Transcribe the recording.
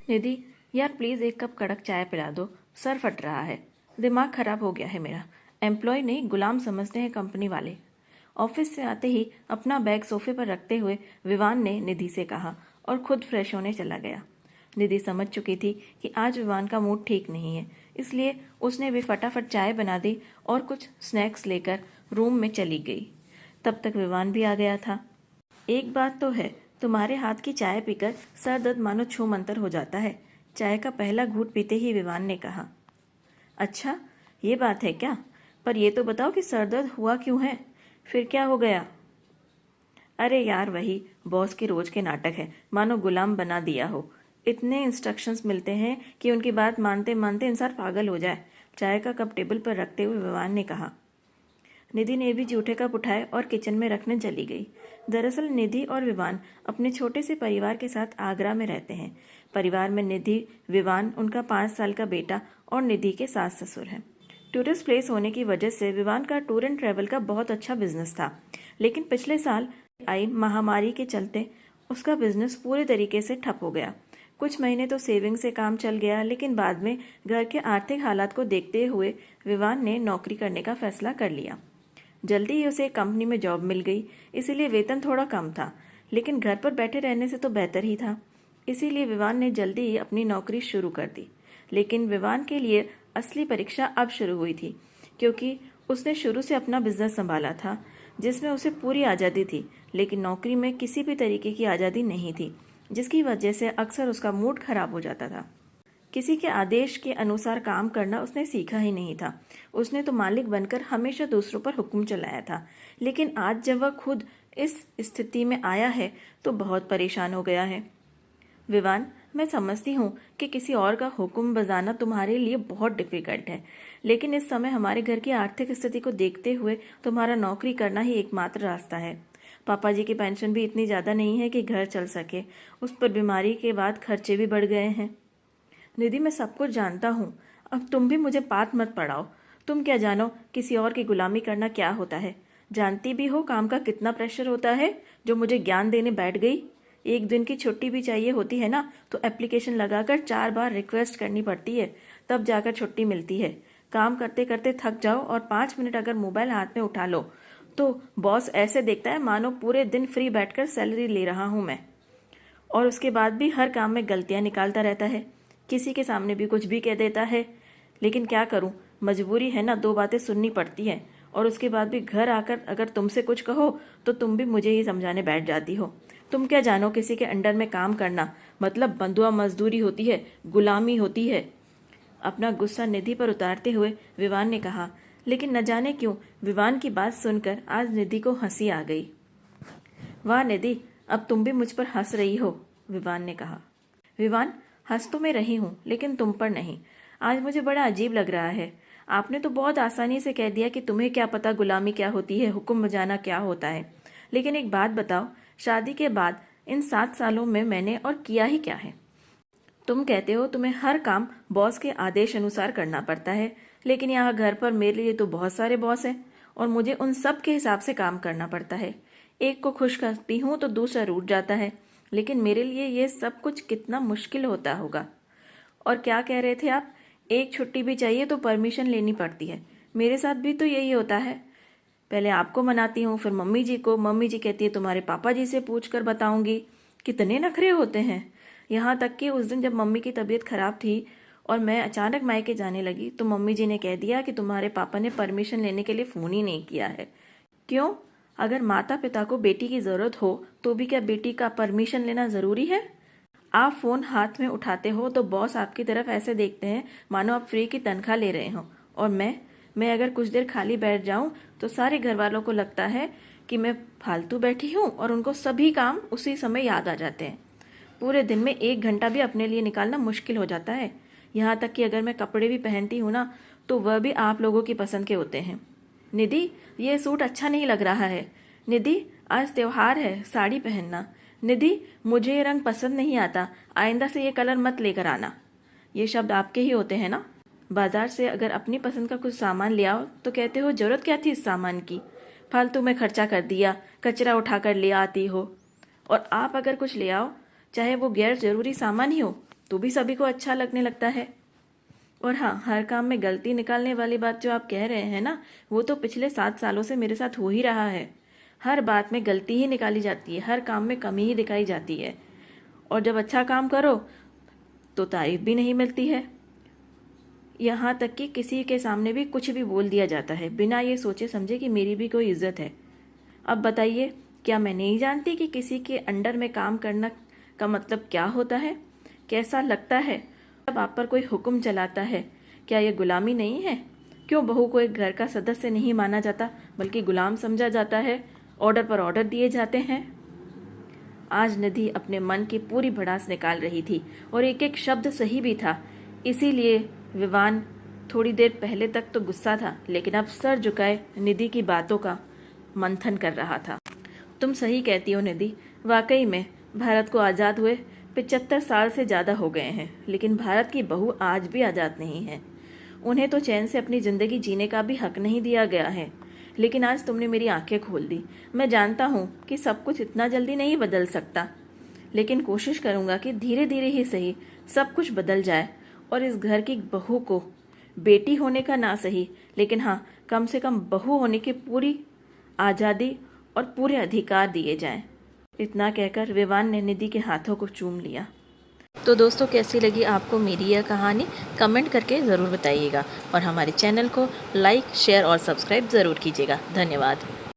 निधि, यार प्लीज़ एक कप कड़क चाय पिला दो, सर फट रहा है। दिमाग खराब हो गया है मेरा। एम्प्लॉय नहीं गुलाम समझते हैं कंपनी वाले। ऑफिस से आते ही अपना बैग सोफे पर रखते हुए विवान ने निधि से कहा और खुद फ्रेश होने चला गया। निधि समझ चुकी थी कि आज विवान का मूड ठीक नहीं है, इसलिए उसने भी फटाफट चाय बना दी और कुछ स्नैक्स लेकर रूम में चली गई। तब तक विवान भी आ गया था। एक बात तो है, तुम्हारे हाथ की चाय पीकर सर दर्द मानो छू मंतर हो जाता है, चाय का पहला घूंट पीते ही विवान ने कहा। अच्छा, ये बात है क्या? पर ये तो बताओ कि सर दर्द हुआ क्यों है? फिर क्या हो गया? अरे यार, वही बॉस के रोज के नाटक है, मानो गुलाम बना दिया हो। इतने इंस्ट्रक्शंस मिलते हैं कि उनकी बात मानते मानते इंसान पागल हो जाए। चाय का कप टेबल पर रखते हुए विवान ने कहा। निधि ने भी जूठे कप उठाए और किचन में रखने चली गई। दरअसल निधि और विवान अपने छोटे से परिवार के साथ आगरा में रहते हैं। परिवार में निधि, विवान, उनका 5 साल का बेटा और निधि के सास ससुर हैं। टूरिस्ट प्लेस होने की वजह से विवान का टूर एंड ट्रैवल का बहुत अच्छा बिजनेस था, लेकिन पिछले साल आई महामारी के चलते उसका बिजनेस पूरे तरीके से ठप हो गया। कुछ महीने तो सेविंग से काम चल गया, लेकिन बाद में घर के आर्थिक हालात को देखते हुए विवान ने नौकरी करने का फैसला कर लिया। जल्दी ही उसे एक कंपनी में जॉब मिल गई, इसीलिए वेतन थोड़ा कम था, लेकिन घर पर बैठे रहने से तो बेहतर ही था। इसीलिए विवान ने जल्दी ही अपनी नौकरी शुरू कर दी। लेकिन विवान के लिए असली परीक्षा अब शुरू हुई थी, क्योंकि उसने शुरू से अपना बिजनेस संभाला था, जिसमें उसे पूरी आज़ादी थी, लेकिन नौकरी में किसी भी तरीके की आज़ादी नहीं थी, जिसकी वजह से अक्सर उसका मूड खराब हो जाता था। किसी के आदेश के अनुसार काम करना उसने सीखा ही नहीं था। उसने तो मालिक बनकर हमेशा दूसरों पर हुक्म चलाया था, लेकिन आज जब वह खुद इस स्थिति में आया है तो बहुत परेशान हो गया है। विवान, मैं समझती हूँ कि किसी और का हुक्म बजाना तुम्हारे लिए बहुत डिफिकल्ट है, लेकिन इस समय हमारे घर की आर्थिक स्थिति को देखते हुए तुम्हारा नौकरी करना ही एकमात्र रास्ता है। पापा जी की पेंशन भी इतनी ज़्यादा नहीं है कि घर चल सके, उस पर बीमारी के बाद खर्चे भी बढ़ गए हैं। निधि, मैं सब कुछ जानता हूँ, अब तुम भी मुझे बात मत पढ़ाओ। तुम क्या जानो किसी और की गुलामी करना क्या होता है? जानती भी हो काम का कितना प्रेशर होता है, जो मुझे ज्ञान देने बैठ गई। एक दिन की छुट्टी भी चाहिए होती है ना, तो एप्लीकेशन लगाकर 4 बार रिक्वेस्ट करनी पड़ती है, तब जाकर छुट्टी मिलती है। काम करते करते थक जाओ और 5 मिनट अगर मोबाइल हाथ में उठा लो तो बॉस ऐसे देखता है मानो पूरे दिन फ्री बैठकर सैलरी ले रहा हूँ मैं। और उसके बाद भी हर काम में गलतियाँ निकालता रहता है, किसी के सामने भी कुछ भी कह देता है। लेकिन क्या करूं, मजबूरी है ना, 2 बातें सुननी पड़ती हैं। और उसके बाद भी घर आकर अगर तुमसे कुछ कहो तो तुम भी मुझे ही समझाने बैठ जाती हो। तुम क्या जानो किसी के अंडर में काम करना मतलब बंधुआ मजदूरी होती है, गुलामी होती है। अपना गुस्सा निधि पर उतारते हुए विवान ने कहा। लेकिन न जाने क्यों विवान की बात सुनकर आज निधि को हंसी आ गई। वाह निधि, अब तुम भी मुझ पर हंस रही हो, विवान ने कहा। विवान, हंस तो मैं रही हूँ, लेकिन तुम पर नहीं। आज मुझे बड़ा अजीब लग रहा है। आपने तो बहुत आसानी से कह दिया कि तुम्हें क्या पता गुलामी क्या होती है, हुक्म बजाना क्या होता है। लेकिन एक बात बताओ, शादी के बाद इन 7 सालों में मैंने और किया ही क्या है? तुम कहते हो तुम्हें हर काम बॉस के आदेश अनुसार करना पड़ता है, लेकिन यहाँ घर पर मेरे लिए तो बहुत सारे बॉस हैं और मुझे उन सब के हिसाब से काम करना पड़ता है। एक को खुश करती हूँ तो दूसरा रूठ जाता है, लेकिन मेरे लिए ये सब कुछ कितना मुश्किल होता होगा। और क्या कह रहे थे आप? एक छुट्टी भी चाहिए तो परमिशन लेनी पड़ती है। मेरे साथ भी तो यही होता है। पहले आपको मनाती हूँ, फिर मम्मी जी को। मम्मी जी कहती है तुम्हारे पापा जी से पूछ कर बताऊंगी। कितने नखरे होते हैं। यहाँ तक कि उस दिन जब मम्मी की तबीयत खराब थी और मैं अचानक मायके जाने लगी तो मम्मी जी ने कह दिया कि तुम्हारे पापा ने परमिशन लेने के लिए फ़ोन ही नहीं किया है। क्यों? अगर माता पिता को बेटी की ज़रूरत हो तो भी क्या बेटी का परमिशन लेना ज़रूरी है? आप फ़ोन हाथ में उठाते हो तो बॉस आपकी तरफ ऐसे देखते हैं मानो आप फ्री की तनख्वाह ले रहे हो। और मैं अगर कुछ देर खाली बैठ जाऊं तो सारे घर वालों को लगता है कि मैं फालतू बैठी हूं और उनको सभी काम उसी समय याद आ जाते हैं। पूरे दिन में 1 घंटा भी अपने लिए निकालना मुश्किल हो जाता है। यहाँ तक कि अगर मैं कपड़े भी पहनती हूँ ना तो वह भी आप लोगों की पसंद के होते हैं। निधि, ये सूट अच्छा नहीं लग रहा है। निधि, आज त्योहार है, साड़ी पहनना। निधि, मुझे ये रंग पसंद नहीं आता, आइंदा से ये कलर मत लेकर आना। ये शब्द आपके ही होते हैं ना? बाजार से अगर अपनी पसंद का कुछ सामान ले आओ तो कहते हो जरूरत क्या थी इस सामान की, फालतू में खर्चा कर दिया, कचरा उठा कर ले आती हो। और आप अगर कुछ ले आओ, चाहे वो गैर जरूरी सामान ही हो, तो भी सभी को अच्छा लगने लगता है। और हाँ, हर काम में गलती निकालने वाली बात जो आप कह रहे हैं ना, वो तो पिछले 7 सालों से मेरे साथ हो ही रहा है। हर बात में गलती ही निकाली जाती है, हर काम में कमी ही दिखाई जाती है, और जब अच्छा काम करो तो तारीफ भी नहीं मिलती है। यहाँ तक कि किसी के सामने भी कुछ भी बोल दिया जाता है बिना ये सोचे समझे कि मेरी भी कोई इज्जत है। अब बताइए, क्या मैं नहीं जानती कि किसी के अंडर में काम करना का मतलब क्या होता है, कैसा लगता है जब आप पर कोई हुक्म चलाता है? क्या ये गुलामी नहीं है? क्यों बहू को एक घर का सदस्य नहीं माना जाता बल्कि गुलाम समझा जाता है? ऑर्डर पर ऑर्डर दिए जाते हैं। आज निधि अपने मन की पूरी भड़ास निकाल रही थी और एक एक शब्द सही भी था। इसीलिए विवान थोड़ी देर पहले तक तो गुस्सा था, लेकिन अब सर झुकाए निधि की बातों का मंथन कर रहा था। तुम सही कहती हो निधि, वाकई में भारत को आज़ाद हुए 75 साल से ज़्यादा हो गए हैं, लेकिन भारत की बहू आज भी आज़ाद नहीं है। उन्हें तो चैन से अपनी ज़िंदगी जीने का भी हक नहीं दिया गया है। लेकिन आज तुमने मेरी आंखें खोल दी। मैं जानता हूँ कि सब कुछ इतना जल्दी नहीं बदल सकता, लेकिन कोशिश करूँगा कि धीरे धीरे ही सही सब कुछ बदल जाए और इस घर की बहू को बेटी होने का ना सही, लेकिन हाँ, कम से कम बहू होने की पूरी आज़ादी और पूरे अधिकार दिए जाएं। इतना कहकर विवान ने निधि के हाथों को चूम लिया। तो दोस्तों, कैसी लगी आपको मेरी यह कहानी? कमेंट करके ज़रूर बताइएगा और हमारे चैनल को लाइक, शेयर और सब्सक्राइब ज़रूर कीजिएगा। धन्यवाद।